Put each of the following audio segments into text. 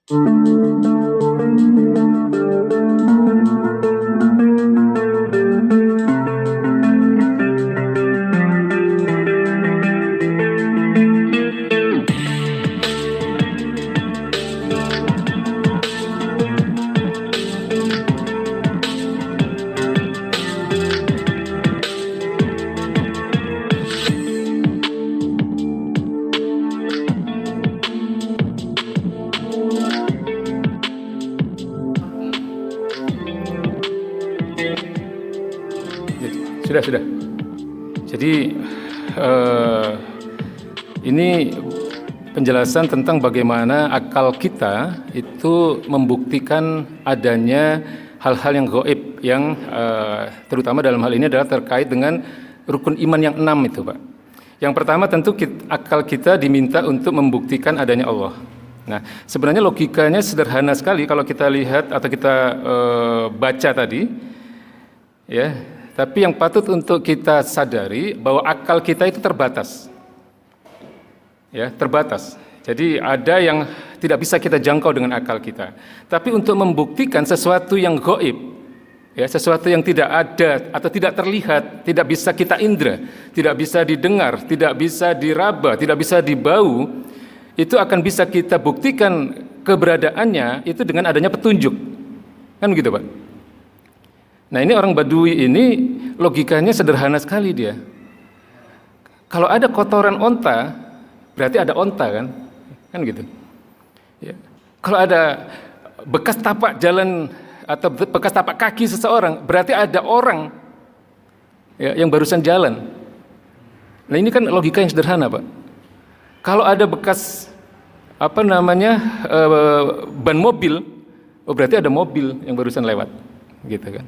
Sudah. Jadi ini penjelasan tentang bagaimana akal kita itu membuktikan adanya hal-hal yang gaib yang terutama dalam hal ini adalah terkait dengan rukun iman yang 6 itu, Pak. Yang pertama tentu akal kita diminta untuk membuktikan adanya Allah. Nah, sebenarnya logikanya sederhana sekali kalau kita lihat atau kita baca tadi, ya. Tapi yang patut untuk kita sadari bahwa akal kita itu terbatas. Ya, terbatas. Jadi ada yang tidak bisa kita jangkau dengan akal kita. Tapi untuk membuktikan sesuatu yang gaib, ya, sesuatu yang tidak ada atau tidak terlihat, tidak bisa kita indra, tidak bisa didengar, tidak bisa diraba, tidak bisa dibau, itu akan bisa kita buktikan keberadaannya itu dengan adanya petunjuk. Kan begitu, Pak? Nah, ini orang Badui ini logikanya sederhana sekali dia. Kalau ada kotoran onta, berarti ada onta kan gitu. Ya. Kalau ada bekas tapak jalan atau bekas tapak kaki seseorang, berarti ada orang ya, yang barusan jalan. Nah, ini kan logika yang sederhana, Pak. Kalau ada bekas ban mobil, oh berarti ada mobil yang barusan lewat, gitu kan.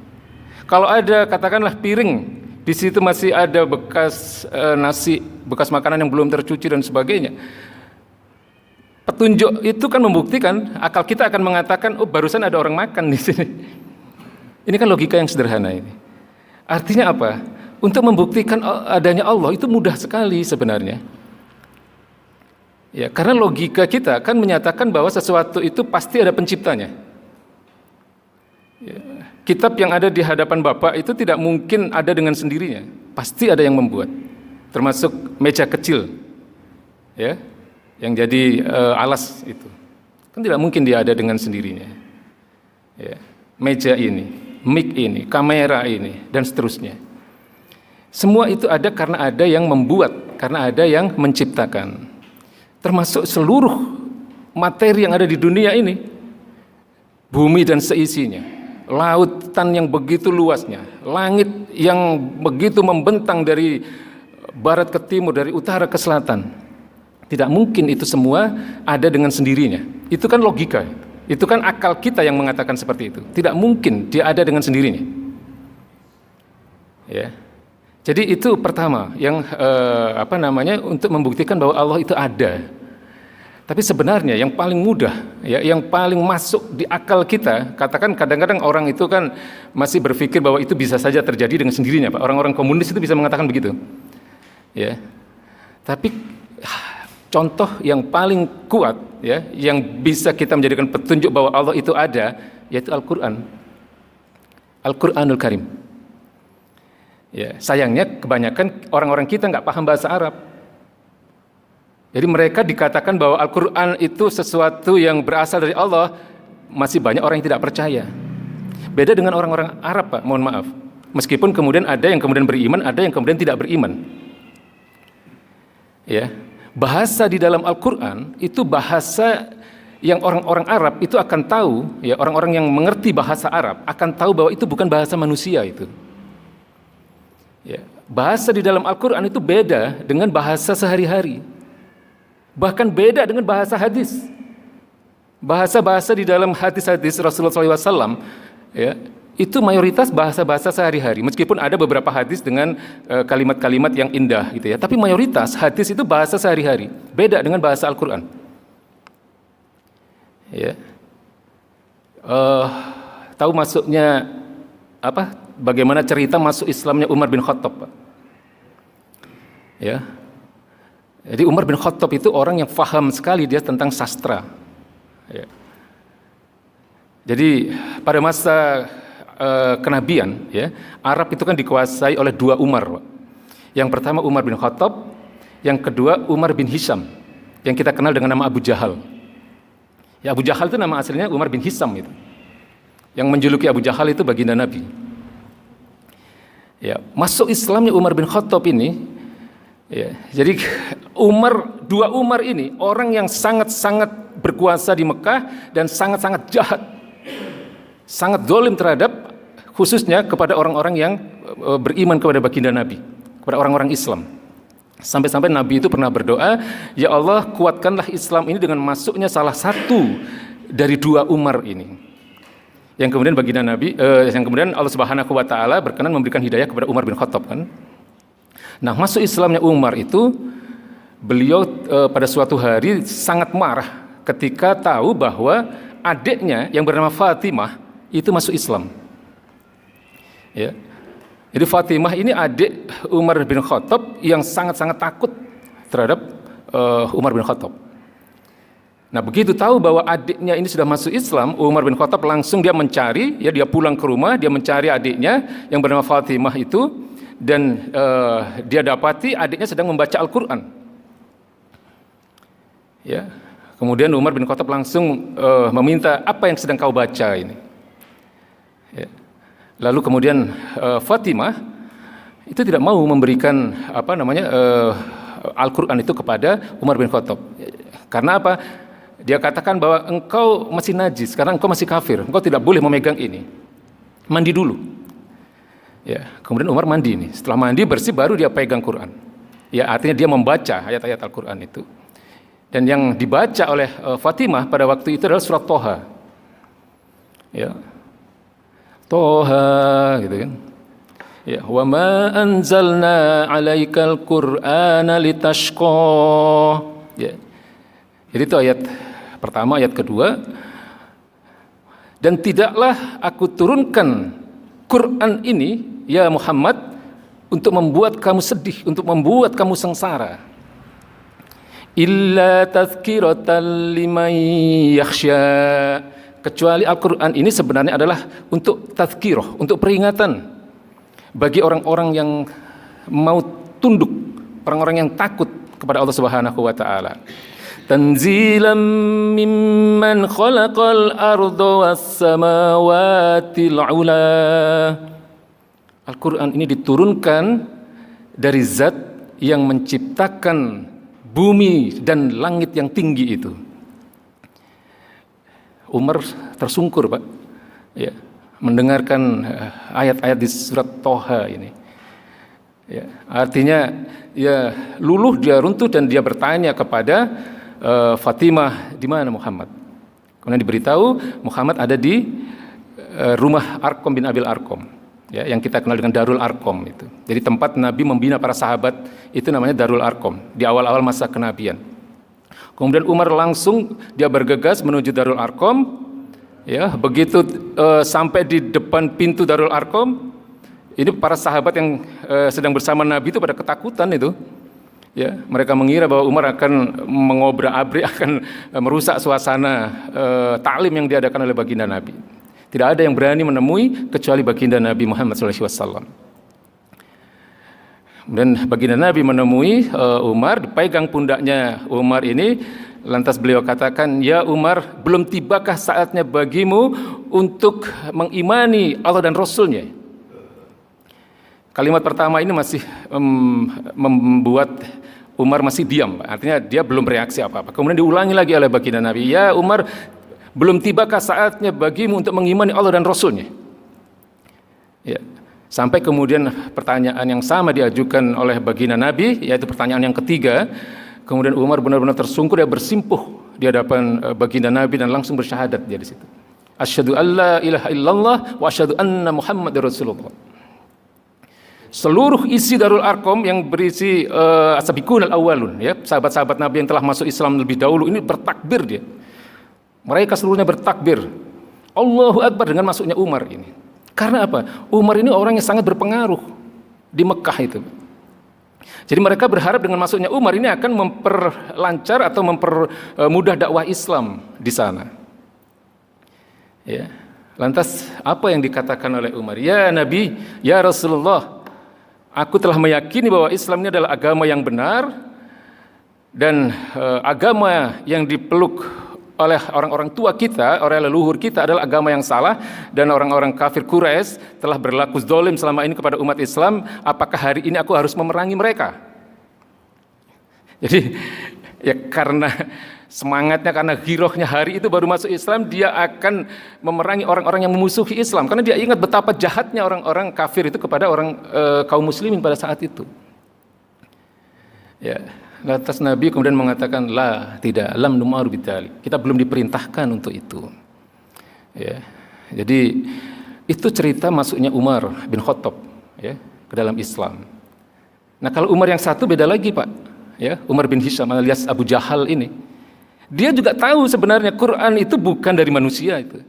Kalau ada katakanlah piring, di situ masih ada bekas nasi, bekas makanan yang belum tercuci dan sebagainya. Petunjuk itu kan membuktikan, akal kita akan mengatakan, oh barusan ada orang makan di sini. Ini kan logika yang sederhana ini. Artinya apa? Untuk membuktikan adanya Allah itu mudah sekali sebenarnya. Ya, karena logika kita kan menyatakan bahwa sesuatu itu pasti ada penciptanya. Ya. Kitab yang ada di hadapan Bapak itu tidak mungkin ada dengan sendirinya, pasti ada yang membuat, termasuk meja kecil, ya, yang jadi alas itu, kan tidak mungkin dia ada dengan sendirinya. Ya. Meja ini, mic ini, kamera ini, dan seterusnya. Semua itu ada karena ada yang membuat, karena ada yang menciptakan, termasuk seluruh materi yang ada di dunia ini, bumi dan seisinya. Lautan yang begitu luasnya, langit yang begitu membentang dari barat ke timur, dari utara ke selatan. Tidak mungkin itu semua ada dengan sendirinya. Itu kan logika, itu kan akal kita yang mengatakan seperti itu. Tidak mungkin dia ada dengan sendirinya. Ya. Jadi itu pertama yang untuk membuktikan bahwa Allah itu ada. Tapi sebenarnya yang paling mudah, ya, yang paling masuk di akal kita, katakan kadang-kadang orang itu kan masih berpikir bahwa itu bisa saja terjadi dengan sendirinya, Pak. Orang-orang komunis itu bisa mengatakan begitu, ya. Tapi contoh yang paling kuat, ya, yang bisa kita menjadikan petunjuk bahwa Allah itu ada, yaitu Al-Quran, Al-Quranul Karim. Ya, sayangnya kebanyakan orang-orang kita nggak paham bahasa Arab. Jadi mereka dikatakan bahwa Al-Quran itu sesuatu yang berasal dari Allah, masih banyak orang yang tidak percaya. Beda dengan orang-orang Arab, Pak, mohon maaf. Meskipun kemudian ada yang kemudian beriman, ada yang kemudian tidak beriman. Ya, bahasa di dalam Al-Quran itu bahasa yang orang-orang Arab itu akan tahu, ya, orang-orang yang mengerti bahasa Arab akan tahu bahwa itu bukan bahasa manusia itu. Ya, bahasa di dalam Al-Quran itu beda dengan bahasa sehari-hari. Bahkan beda dengan bahasa hadis. Bahasa-bahasa di dalam hadis-hadis Rasulullah SAW, ya, itu mayoritas bahasa-bahasa sehari-hari. Meskipun ada beberapa hadis dengan kalimat-kalimat yang indah, gitu ya. Tapi mayoritas hadis itu bahasa sehari-hari. Beda dengan bahasa Al-Quran. Ya. Tahu masuknya bagaimana cerita masuk Islamnya Umar bin Khattab, Pak? Ya. Jadi Umar bin Khattab itu orang yang faham sekali dia tentang sastra. Ya. Jadi pada masa kenabian, ya, Arab itu kan dikuasai oleh dua Umar, Pak. Yang pertama Umar bin Khattab, yang kedua Umar bin Hisham, yang kita kenal dengan nama Abu Jahal. Ya, Abu Jahal itu nama aslinya Umar bin Hisham itu. Yang menjuluki Abu Jahal itu baginda Nabi. Ya, masuk Islamnya Umar bin Khattab ini, ya, jadi dua Umar ini orang yang sangat-sangat berkuasa di Mekah dan sangat-sangat jahat, sangat zalim terhadap khususnya kepada orang-orang yang beriman kepada baginda Nabi, kepada orang-orang Islam. Sampai-sampai Nabi itu pernah berdoa, ya Allah kuatkanlah Islam ini dengan masuknya salah satu dari dua Umar ini. Yang kemudian baginda Nabi, yang kemudian Allah Subhanahu wa taala berkenan memberikan hidayah kepada Umar bin Khattab kan. Nah, masuk Islamnya Umar itu beliau pada suatu hari sangat marah ketika tahu bahwa adiknya yang bernama Fatimah itu masuk Islam. Ya. Jadi Fatimah ini adik Umar bin Khattab yang sangat-sangat takut terhadap Umar bin Khattab. Nah, begitu tahu bahwa adiknya ini sudah masuk Islam, Umar bin Khattab langsung dia mencari, ya, dia pulang ke rumah, dia mencari adiknya yang bernama Fatimah itu, dan dia dapati adiknya sedang membaca Al-Quran. Ya, kemudian Umar bin Khattab langsung meminta, apa yang sedang kau baca ini? Ya. Lalu kemudian Fatimah itu tidak mau memberikan Al-Quran itu kepada Umar bin Khattab. Karena apa? Dia katakan bahwa engkau masih najis, karena engkau masih kafir, engkau tidak boleh memegang ini. Mandi dulu. Ya, kemudian Umar mandi ini. Setelah mandi bersih baru dia pegang Quran. Ya, artinya dia membaca ayat-ayat Al-Quran itu. Dan yang dibaca oleh Fatimah pada waktu itu adalah surat Toha. Ya. Toha gitu kan. Ya, wa ma anzalna 'alaikal Qur'ana litashqa. Ya. Jadi itu ayat pertama, ayat kedua. Dan tidaklah aku turunkan Quran ini, ya Muhammad, untuk membuat kamu sedih, untuk membuat kamu sengsara. Illa tazkiratan liman yakhsha. Kecuali Al-Quran ini sebenarnya adalah untuk tazkirah, untuk peringatan bagi orang-orang yang mau tunduk, orang-orang yang takut kepada Allah Subhanahu wa taala. Tanzilam mimman khalaqal arda was samawatil ula. Al-Quran ini diturunkan dari zat yang menciptakan bumi dan langit yang tinggi itu. Umar tersungkur, Pak, ya, mendengarkan ayat-ayat di surat Toha ini. Ya, artinya ya luluh dia runtuh dan dia bertanya kepada Fatimah, di mana Muhammad? Kemudian diberitahu Muhammad ada di rumah Arqam bin Abil Arqam, ya, yang kita kenal dengan Darul Arqam itu. Jadi tempat Nabi membina para sahabat itu namanya Darul Arqam di awal-awal masa kenabian. Kemudian Umar langsung dia bergegas menuju Darul Arqam. Ya, begitu sampai di depan pintu Darul Arqam, ini para sahabat yang sedang bersama Nabi itu pada ketakutan itu. Ya, mereka mengira bahwa Umar akan mengobrak-abrik, akan merusak suasana taklim yang diadakan oleh baginda Nabi. Tidak ada yang berani menemui kecuali baginda Nabi Muhammad SAW. Dan baginda Nabi menemui Umar, dipegang pundaknya Umar ini, lantas beliau katakan, ya Umar, belum tibakah saatnya bagimu untuk mengimani Allah dan Rasulnya? Kalimat pertama ini masih membuat Umar masih diam, artinya dia belum bereaksi apa-apa. Kemudian diulangi lagi oleh baginda Nabi, ya Umar, belum tibakah saatnya bagimu untuk mengimani Allah dan Rasulnya? Ya. Sampai kemudian pertanyaan yang sama diajukan oleh baginda Nabi, yaitu pertanyaan yang ketiga. Kemudian Umar benar-benar tersungkur, dia bersimpuh di hadapan baginda Nabi dan langsung bersyahadat dia di situ. Asyhadu alla ilaha illallah wa asyhadu anna Muhammadar Rasulullah. Seluruh isi Darul Arqam yang berisi as-sabiqun al-awwalun, ya, sahabat-sahabat Nabi yang telah masuk Islam lebih dahulu ini bertakbir dia. Mereka seluruhnya bertakbir. Allahu Akbar dengan masuknya Umar ini. Karena apa? Umar ini orang yang sangat berpengaruh di Mekah itu. Jadi mereka berharap dengan masuknya Umar ini akan memperlancar atau mempermudah dakwah Islam di sana. Ya. Lantas apa yang dikatakan oleh Umar? Ya Nabi, ya Rasulullah, aku telah meyakini bahwa Islam ini adalah agama yang benar dan agama yang dipeluk oleh orang-orang tua kita, oleh leluhur kita adalah agama yang salah, dan orang-orang kafir Quraisy telah berlaku zalim selama ini kepada umat Islam. Apakah hari ini aku harus memerangi mereka? Jadi ya karena semangatnya, karena girohnya hari itu baru masuk Islam, dia akan memerangi orang-orang yang memusuhi Islam, karena dia ingat betapa jahatnya orang-orang kafir itu kepada orang kaum muslimin pada saat itu. Ya, lantas Nabi kemudian mengatakan, tidak, lam numaru bidzalik. Kita belum diperintahkan untuk itu. Ya. Jadi itu cerita masuknya Umar bin Khattab ya ke dalam Islam. Nah, kalau Umar yang satu beda lagi, Pak. Ya, Umar bin Hisham alias Abu Jahal ini. Dia juga tahu sebenarnya Quran itu bukan dari manusia itu.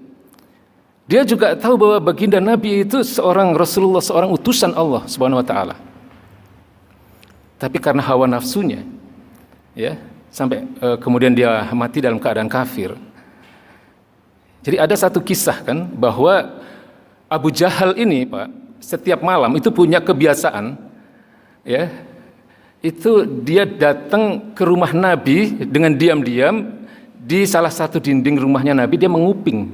Dia juga tahu bahwa baginda Nabi itu seorang Rasulullah, seorang utusan Allah Subhanahu wa taala. Tapi karena hawa nafsunya ya, sampai kemudian dia mati dalam keadaan kafir. Jadi ada satu kisah kan bahwa Abu Jahal ini, Pak, setiap malam itu punya kebiasaan ya, itu dia datang ke rumah Nabi dengan diam-diam di salah satu dinding rumahnya Nabi, dia menguping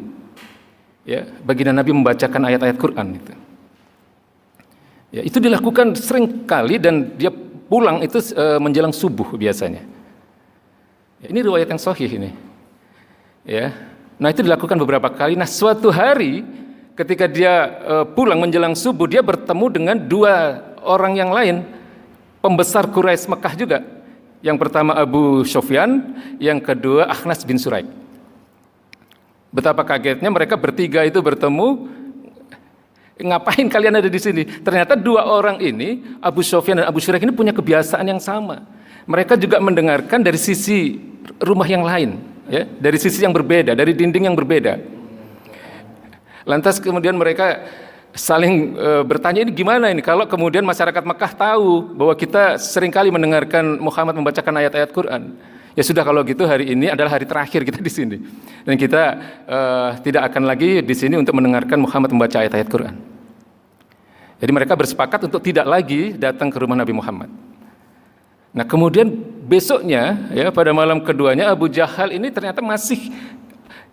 ya baginda Nabi membacakan ayat-ayat Quran itu. Ya, itu dilakukan sering kali dan dia pulang itu menjelang subuh biasanya. Ya, ini riwayat yang sahih ini. Ya. Nah, itu dilakukan beberapa kali. Nah, suatu hari ketika dia pulang menjelang subuh, dia bertemu dengan dua orang yang lain, pembesar Quraisy Mekah juga. Yang pertama Abu Sufyan, yang kedua Akhnas bin Suraik. Betapa kagetnya mereka bertiga itu bertemu. Ngapain kalian ada di sini? Ternyata dua orang ini, Abu Sufyan dan Abu Suraik ini punya kebiasaan yang sama. Mereka juga mendengarkan dari sisi rumah yang lain, ya, dari sisi yang berbeda, dari dinding yang berbeda. Lantas kemudian mereka saling bertanya, ini gimana ini kalau kemudian masyarakat Mekah tahu bahwa kita seringkali mendengarkan Muhammad membacakan ayat-ayat Quran. Ya sudah, kalau gitu hari ini adalah hari terakhir kita di sini dan kita tidak akan lagi di sini untuk mendengarkan Muhammad membaca ayat-ayat Quran. Jadi mereka bersepakat untuk tidak lagi datang ke rumah Nabi Muhammad. Nah, kemudian besoknya ya pada malam keduanya Abu Jahal ini ternyata masih.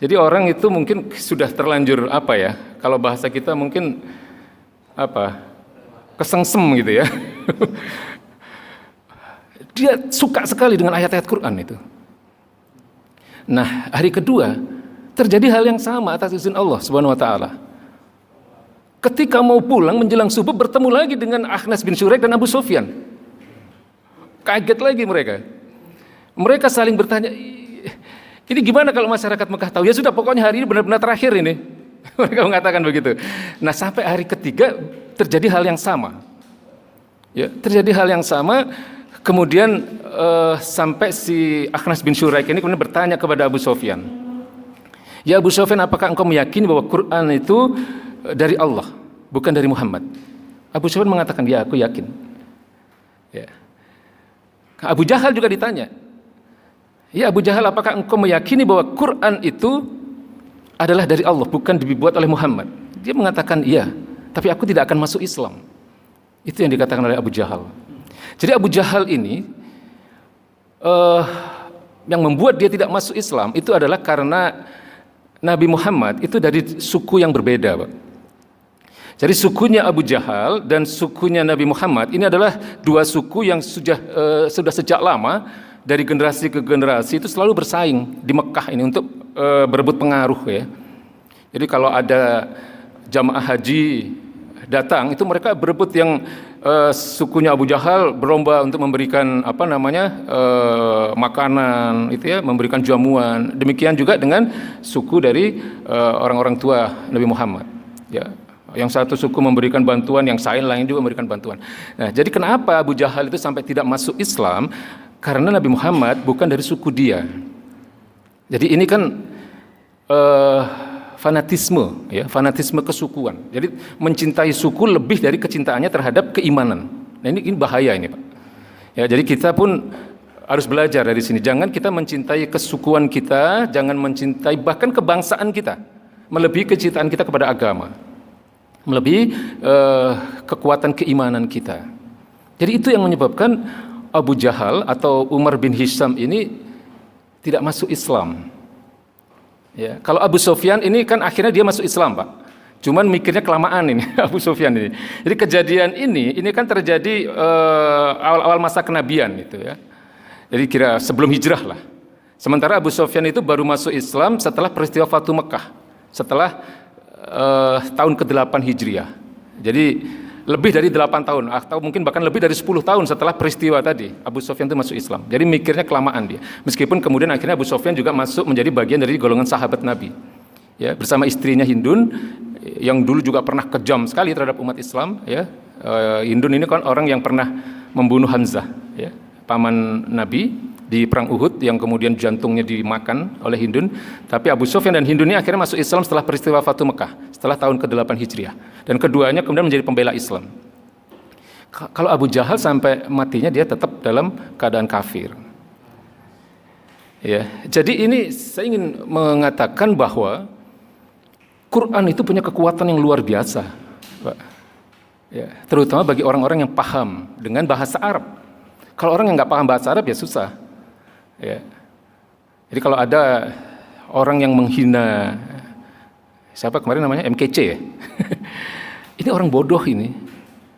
Jadi orang itu mungkin sudah terlanjur apa ya, kalau bahasa kita mungkin apa, kesengsem gitu ya. Dia suka sekali dengan ayat-ayat Quran itu. Nah, hari kedua terjadi hal yang sama atas izin Allah Subhanahu wa taala. Ketika mau pulang menjelang subuh bertemu lagi dengan Akhnas bin Suraik dan Abu Sufyan. Kaget lagi mereka. Mereka saling bertanya, ini gimana kalau masyarakat Mekah tahu? Ya sudah, pokoknya hari ini benar-benar terakhir ini. Mereka mengatakan begitu. Nah, sampai hari ketiga terjadi hal yang sama. Ya, terjadi hal yang sama. Kemudian sampai si Akhnas bin Suraik ini kemudian bertanya kepada Abu Sufyan. Ya Abu Sufyan, apakah engkau meyakini bahwa Quran itu dari Allah, bukan dari Muhammad? Abu Sufyan mengatakan, ya aku yakin. Ya. Abu Jahal juga ditanya. Ya Abu Jahal, apakah engkau meyakini bahwa Quran itu adalah dari Allah, bukan dibuat oleh Muhammad? Dia mengatakan iya, tapi aku tidak akan masuk Islam. Itu yang dikatakan oleh Abu Jahal. Jadi Abu Jahal ini yang membuat dia tidak masuk Islam itu adalah karena Nabi Muhammad itu dari suku yang berbeda, Pak. Jadi sukunya Abu Jahal dan sukunya Nabi Muhammad ini adalah dua suku yang sudah sejak lama dari generasi ke generasi itu selalu bersaing di Mekah ini untuk berebut pengaruh ya. Jadi kalau ada jamaah haji datang itu mereka berebut, yang sukunya Abu Jahal berlomba untuk memberikan makanan itu ya, memberikan jamuan. Demikian juga dengan suku dari orang-orang tua Nabi Muhammad ya. Yang satu suku memberikan bantuan, yang lain juga memberikan bantuan. Nah, jadi kenapa Abu Jahal itu sampai tidak masuk Islam? Karena Nabi Muhammad bukan dari suku dia. Jadi ini kan fanatisme, ya, fanatisme kesukuan. Jadi mencintai suku lebih dari kecintaannya terhadap keimanan. Nah ini bahaya ini, Pak. Ya, jadi kita pun harus belajar dari sini. Jangan kita mencintai kesukuan kita, jangan mencintai bahkan kebangsaan kita. melebihi kecintaan kita kepada agama, melebihi kekuatan keimanan kita. Jadi itu yang menyebabkan Abu Jahal atau Umar bin Hisham ini tidak masuk Islam. Ya, kalau Abu Sufyan ini kan akhirnya dia masuk Islam, Pak. Cuman mikirnya kelamaan ini Abu Sufyan ini. Jadi kejadian ini kan terjadi awal-awal masa kenabian itu ya. Jadi kira sebelum hijrah lah. Sementara Abu Sufyan itu baru masuk Islam setelah peristiwa Fatu Mekah, setelah tahun ke-8 Hijriah. Jadi lebih dari 8 tahun atau mungkin bahkan lebih dari 10 tahun setelah peristiwa tadi Abu Sufyan itu masuk Islam. Jadi mikirnya kelamaan dia. Meskipun kemudian akhirnya Abu Sufyan juga masuk menjadi bagian dari golongan sahabat Nabi. Ya, bersama istrinya Hindun yang dulu juga pernah kejam sekali terhadap umat Islam, ya. Hindun ini kan orang yang pernah membunuh Hamzah, ya, paman Nabi di perang Uhud yang kemudian jantungnya dimakan oleh Hindun. Tapi Abu Sufyan dan Hindun ini akhirnya masuk Islam setelah peristiwa Fatu Mekah, setelah tahun ke-8 Hijriah. Dan keduanya kemudian menjadi pembela Islam. Kalau Abu Jahal sampai matinya dia tetap dalam keadaan kafir. Ya, jadi ini saya ingin mengatakan bahwa Quran itu punya kekuatan yang luar biasa, Pak. Ya, terutama bagi orang-orang yang paham dengan bahasa Arab. Kalau orang yang nggak paham bahasa Arab ya susah. Ya. Jadi kalau ada orang yang menghina, siapa kemarin namanya MKC ya, ini orang bodoh ini,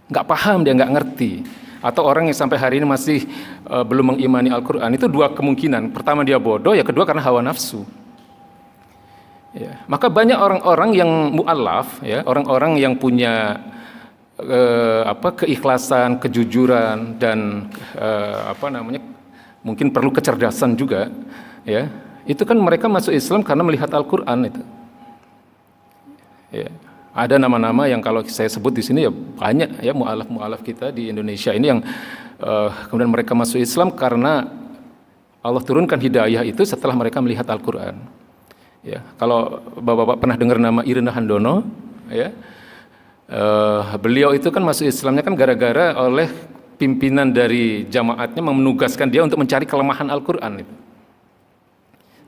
nggak paham, dia nggak ngerti. Atau orang yang sampai hari ini masih belum mengimani Al-Quran, itu dua kemungkinan. Pertama dia bodoh, ya kedua karena hawa nafsu. Ya. Maka banyak orang-orang yang mu'allaf, ya, orang-orang yang punya keikhlasan, kejujuran dan mungkin perlu kecerdasan juga, ya. Itu kan mereka masuk Islam karena melihat Al-Quran itu. Ya. Ada nama-nama yang kalau saya sebut di sini ya banyak ya mu'alaf kita di Indonesia ini yang kemudian mereka masuk Islam karena Allah turunkan hidayah itu setelah mereka melihat Al-Quran. Ya, kalau Bapak-bapak pernah dengar nama Irna Handono, ya, beliau itu kan masuk Islamnya kan gara-gara oleh pimpinan dari jamaatnya menugaskan dia untuk mencari kelemahan Al-Quran itu.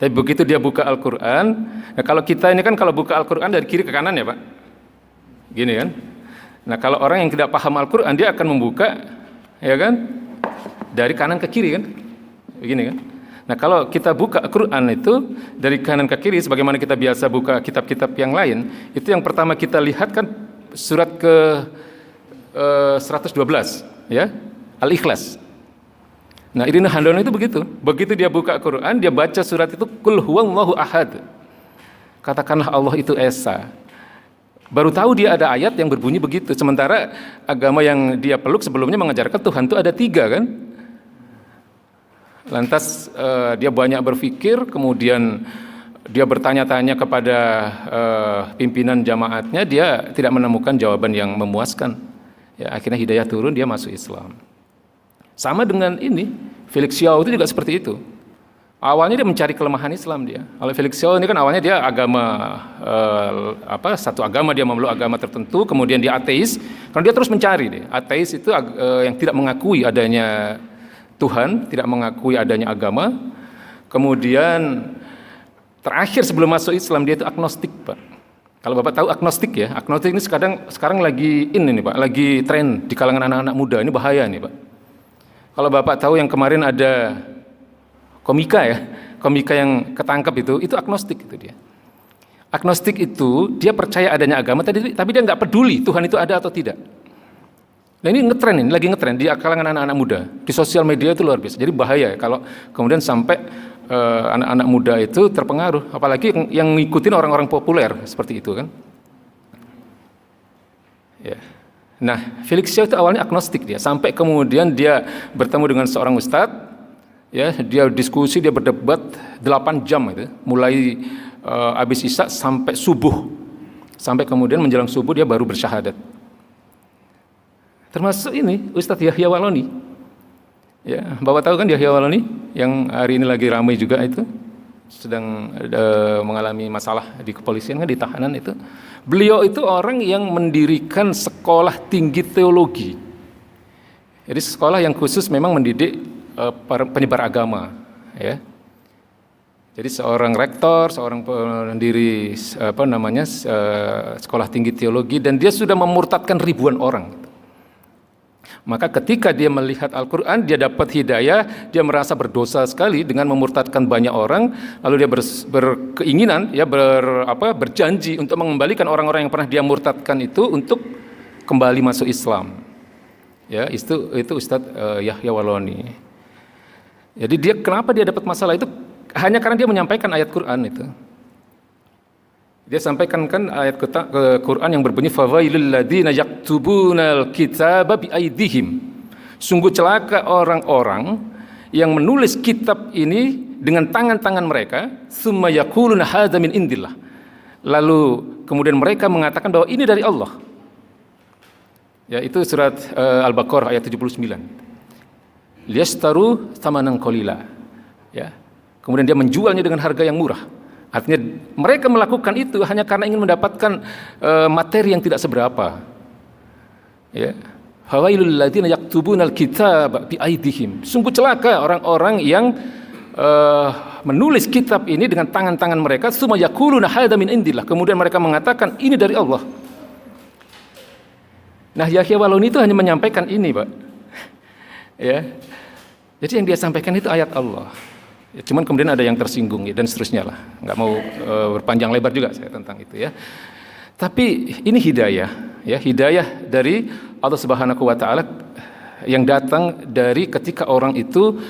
Tapi begitu dia buka Al-Quran, nah kalau kita ini kan kalau buka Al-Quran dari kiri ke kanan ya Pak, gini kan. Nah kalau orang yang tidak paham Al-Quran dia akan membuka, ya kan, dari kanan ke kiri kan, begini kan. Nah kalau kita buka Al-Quran itu dari kanan ke kiri, sebagaimana kita biasa buka kitab-kitab yang lain, itu yang pertama kita lihat kan surat ke 112, ya, Al-Ikhlas. Nah Irina Handono itu begitu dia buka Al-Quran, dia baca surat itu, Qul huwallahu ahad, katakanlah Allah itu esa. Baru tahu dia ada ayat yang berbunyi begitu. Sementara agama yang dia peluk sebelumnya mengajarkan Tuhan itu ada 3 kan. Lantas dia banyak berpikir, kemudian dia bertanya-tanya kepada pimpinan jamaatnya, dia tidak menemukan jawaban yang memuaskan. Ya, akhirnya hidayah turun, dia masuk Islam. Sama dengan ini, Felix Xiao itu juga seperti itu. Awalnya dia mencari kelemahan Islam dia. Kalau Felix Xiao ini kan awalnya dia agama satu agama, dia memeluk agama tertentu, kemudian dia ateis. Karena dia terus mencari dia. Ateis itu yang tidak mengakui adanya Tuhan, tidak mengakui adanya agama. Kemudian terakhir sebelum masuk Islam dia itu agnostik, Pak. Kalau Bapak tahu agnostik ya, agnostik ini sekarang lagi ini nih Pak, lagi tren di kalangan anak-anak muda, ini bahaya nih Pak. Kalau Bapak tahu yang kemarin ada komika ya, komika yang ketangkep itu agnostik itu dia. Agnostik itu dia percaya adanya agama, tapi dia nggak peduli Tuhan itu ada atau tidak. Nah ini lagi ngetren di kalangan anak-anak muda, di sosial media itu luar biasa. Jadi bahaya kalau kemudian sampai anak-anak muda itu terpengaruh, apalagi yang ngikutin orang-orang populer seperti itu kan. Ya. Nah, Felix Xiao itu awalnya agnostik dia, sampai kemudian dia bertemu dengan seorang ustadz, ya, dia diskusi, dia berdebat 8 jam itu, mulai habis isya sampai subuh, sampai kemudian menjelang subuh dia baru bersyahadat. Termasuk ini Ustadz Yahya Waloni, ya, Bapak tahu kan Yahya Waloni yang hari ini lagi ramai juga itu, sedang mengalami masalah di kepolisian kan, di tahanan itu. Beliau itu orang yang mendirikan sekolah tinggi teologi. Jadi sekolah yang khusus memang mendidik para penyebar agama, ya. Jadi seorang rektor, seorang pendiri sekolah tinggi teologi, dan dia sudah memurtadkan ribuan orang. Maka ketika dia melihat Al-Quran, dia dapat hidayah, dia merasa berdosa sekali dengan memurtadkan banyak orang, lalu dia berkeinginan, berjanji untuk mengembalikan orang-orang yang pernah dia murtadkan itu untuk kembali masuk Islam. Ya, itu Ustadz Yahya Wallauni. Jadi kenapa dia dapat masalah itu? Hanya karena dia menyampaikan ayat Quran itu. Dia sampaikan kan ayat Quran yang berbunyi fawailul ladzina yaktubunal kitaba biaidihim. Sungguh celaka orang-orang yang menulis kitab ini dengan tangan-tangan mereka, summa yaquluna hadza min indillah. Lalu kemudian mereka mengatakan bahwa ini dari Allah. Ya, itu surat Al-Baqarah ayat 79. Liyastaru tsamanan qalila. Ya. Kemudian dia menjualnya dengan harga yang murah. Artinya mereka melakukan itu hanya karena ingin mendapatkan materi yang tidak seberapa. Ya. Fawailul ladzina yaktubunal kitaba biaidihim. Sungguh celaka orang-orang yang menulis kitab ini dengan tangan-tangan mereka, summa yaquluna hadza min indillah. Kemudian mereka mengatakan ini dari Allah. Nah, Yahya Wallauni itu hanya menyampaikan ini, Pak. Ya. Jadi yang dia sampaikan itu ayat Allah. Ya, cuman kemudian ada yang tersinggung ya, dan seterusnya lah. Nggak mau berpanjang lebar juga saya tentang itu ya. Tapi ini hidayah, ya, hidayah dari Allah Subhanahu wa taala yang datang dari ketika orang itu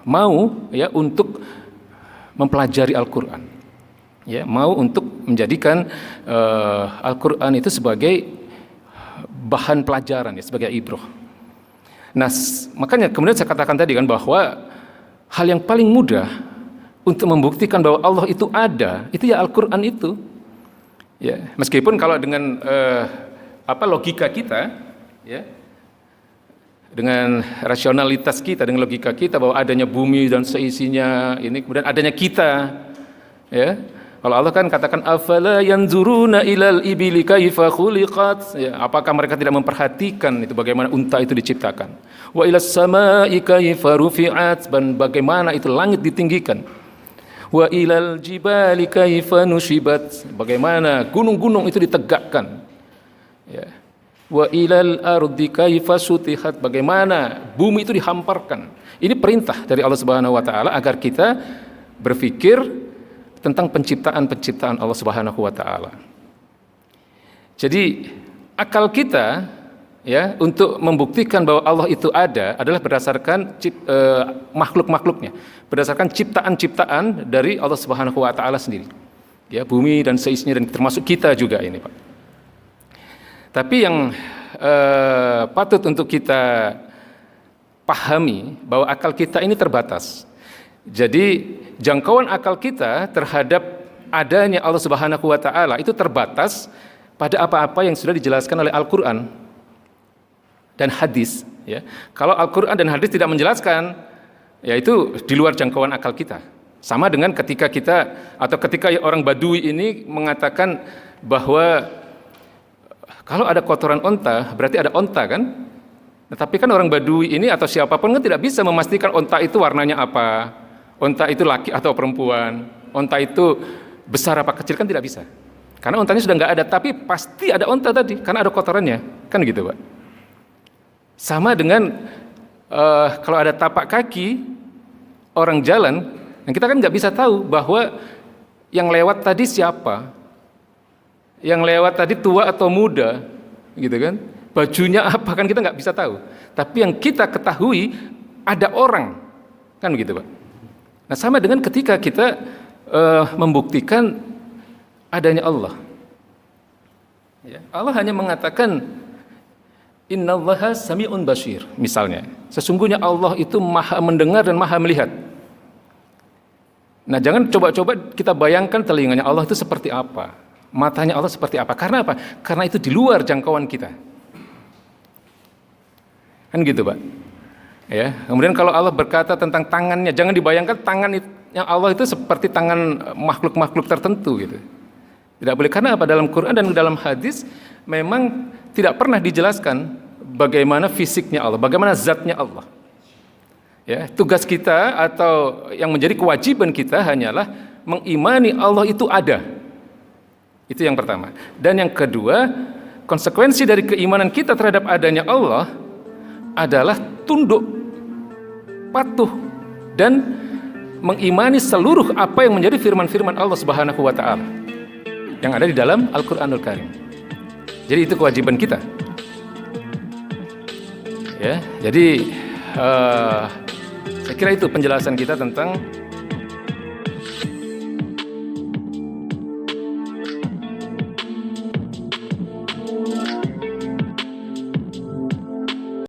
mau ya untuk mempelajari Al-Qur'an. Ya, mau untuk menjadikan Al-Qur'an itu sebagai bahan pelajaran ya, sebagai ibrah. Nah, makanya kemudian saya katakan tadi kan bahwa hal yang paling mudah untuk membuktikan bahwa Allah itu ada, itu ya Al-Quran itu. Ya, meskipun kalau dengan logika kita, ya, dengan rasionalitas kita, dengan logika kita bahwa adanya bumi dan seisinya ini, kemudian adanya kita, ya. Kalau Allah kan katakan afala yanzuruna ilal ibili kaifa khuliqat, ya, apakah mereka tidak memperhatikan itu bagaimana unta itu diciptakan? Wa ilas samai kaifa rufi'at, dan bagaimana itu langit ditinggikan? Wa ilal jibali kaifa nusibat, bagaimana gunung-gunung itu ditegakkan? Ya. Wa ilal ardi kaifa sutihat, bagaimana bumi itu dihamparkan? Ini perintah dari Allah Subhanahu wa taala agar kita berpikir tentang penciptaan Allah Subhanahu wa taala. Jadi akal kita ya untuk membuktikan bahwa Allah itu ada adalah berdasarkan makhluk-makhluknya, berdasarkan ciptaan-ciptaan dari Allah Subhanahu wa taala sendiri. Ya, bumi dan seisinya dan termasuk kita juga ini, Pak. Tapi yang patut untuk kita pahami bahwa akal kita ini terbatas. Jadi jangkauan akal kita terhadap adanya Allah Subhanahu wa taala itu terbatas pada apa-apa yang sudah dijelaskan oleh Al-Qur'an dan hadis, ya. Kalau Al-Qur'an dan hadis tidak menjelaskan, ya itu di luar jangkauan akal kita. Sama dengan ketika orang Badui ini mengatakan bahwa kalau ada kotoran onta, berarti ada onta kan? Tetapi kan orang Badui ini atau siapapun kan tidak bisa memastikan onta itu warnanya apa. Onta itu laki atau perempuan, onta itu besar apa kecil kan tidak bisa. Karena ontanya sudah nggak ada, tapi pasti ada onta tadi, karena ada kotorannya, kan gitu, Pak. Sama dengan kalau ada tapak kaki orang jalan, dan kita kan nggak bisa tahu bahwa yang lewat tadi siapa, yang lewat tadi tua atau muda, gitu kan? Bajunya apa kan kita nggak bisa tahu. Tapi yang kita ketahui ada orang, kan begitu, Pak. Nah, sama dengan ketika kita membuktikan adanya Allah. Ya, Allah hanya mengatakan innallaha sami'un basir, misalnya. Sesungguhnya Allah itu maha mendengar dan maha melihat. Nah, jangan coba-coba kita bayangkan telinganya Allah itu seperti apa, matanya Allah seperti apa. Karena apa? Karena itu di luar jangkauan kita. Kan gitu, Pak. Ya, kemudian kalau Allah berkata tentang tangannya, jangan dibayangkan tangan yang Allah itu seperti tangan makhluk-makhluk tertentu gitu. Tidak boleh, karena apa? Dalam Quran dan dalam hadis memang tidak pernah dijelaskan bagaimana fisiknya Allah, bagaimana zatnya Allah. Ya, tugas kita atau yang menjadi kewajiban kita hanyalah mengimani Allah itu ada. Itu yang pertama. Dan yang kedua, konsekuensi dari keimanan kita terhadap adanya Allah adalah tunduk, patuh, dan mengimani seluruh apa yang menjadi firman-firman Allah Subhanahu wa taala yang ada di dalam Al-Qur'anul Karim. Jadi itu kewajiban kita. Ya, jadi saya kira itu penjelasan kita tentang